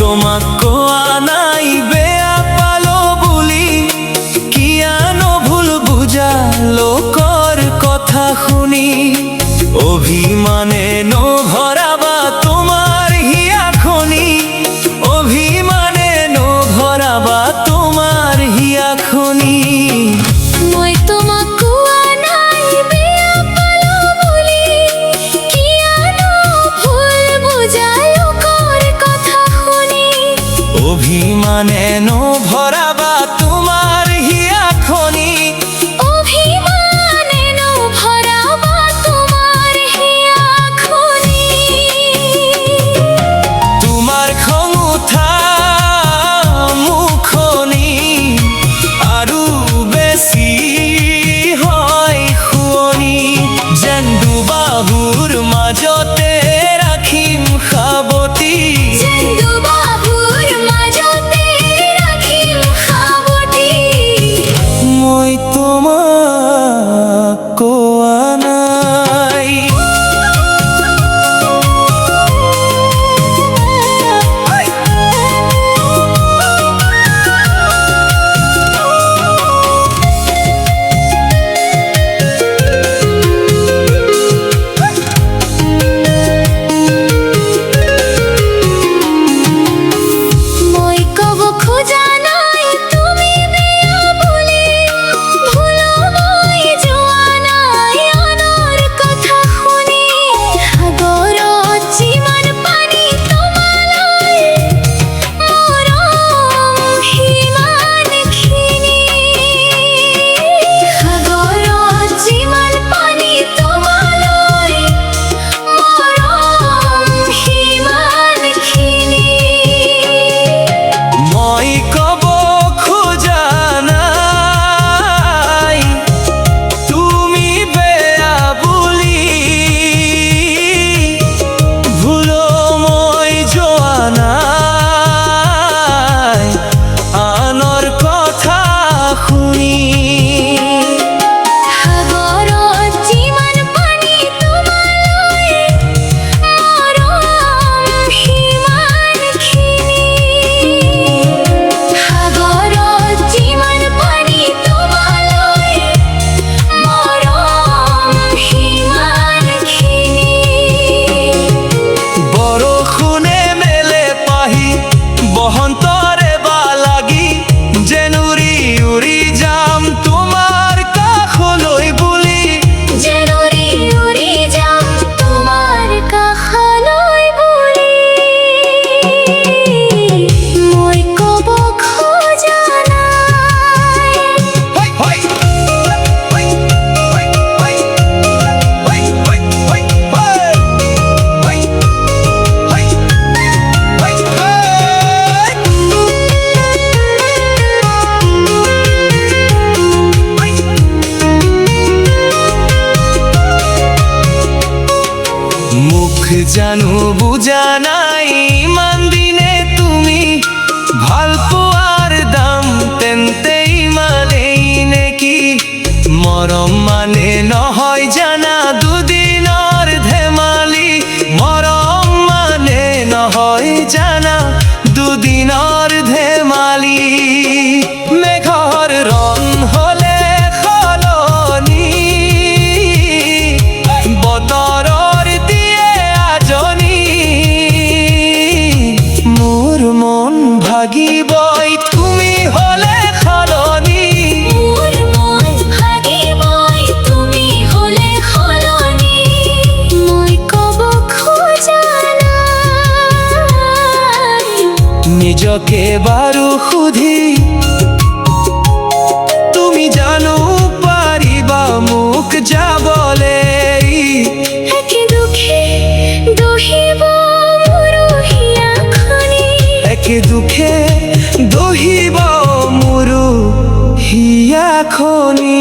তোমাক কোৱা নাই বেয়া পালো বুলি, কিয়ানো ভুল বুজালো কৰ কথা শুনি। অভিমানে নভৰাবা তোমাৰ হিয়াখনি, অভিমানে নভৰাবা তোমাৰ হিয়াখনি। মই তোমাক কোৱা নাই বেয়া পালো বুলি, কিয়ানো ভুল বুজালো কৰ কথা শুনি। অভিমানে নভৰাবা তোমাৰ হিয়াখনি, অভিমানে নভৰাবা তোমাৰ হিয়াখনি। তোমাৰ খং উঠা মুখনি আৰু বেছি হয় শুৱনি, যেন দুবাহুৰ মাজতে ৰাখিম সাৱটি। দুবাহুৰ মাজতে ৰাখিম সাৱটি। মই তোমাক কোৱা নাই। মই ক'ব খোজা নাই তুমি বেয়া বুলি, ভুলো মই যোৱা নাই আনৰ কথা শুনি। সাগৰত যিমান পানী তোমালৈ মৰম সিমানখিনি। সাগৰত যিমান পানী তোমালৈ মৰম সিমানখিনি। মই ক'ব খোজা নাই তুমি বেয়া বুলি, ভুলো মই যোৱা নাই আনৰ কথা শুনি। সাগৰত যিমান পানী তোমালৈ মৰম সিমানখিনি। সাগৰত যিমান পানী তোমালৈ মৰম সিমানখিনি। বৰষুণে মেলে পাহি বসন্তৰে বা লাগি, যেন উৰি উৰি যাম তোমাৰ কাষলৈ বুলি। যেন উৰি উৰি যাম তোমাৰ কাষলৈ বুলি। মই ক'ব খোজা নাই। মুখ জানো বুজা নাই ইমান দিনে তুমি, ভাল পোৱাৰ দাম তেন্তে ইমানেই নেকি? মৰম মানে নহয় জানা দুদিনৰ ধেমালি, মৰম মানে নহয় জানা দুদিনৰ ধেমালি। মেঘৰ ৰং হ'লে সলনি, বতৰৰ দিয়ে আজনি, মোৰ মন ভাগিবই তুমি হ'লে সলনি। মোৰ মন ভাগিবই তুমি হ'লে সলনি। মই ক'ব খোজা নাই। নিজকে বাৰু সুধি তুমি জানো পাৰিবা মোক যাবলে? একে দুখে দহিব মোৰ হিয়াখনি। একে দুখে দহিব মোৰ হিয়াখনি।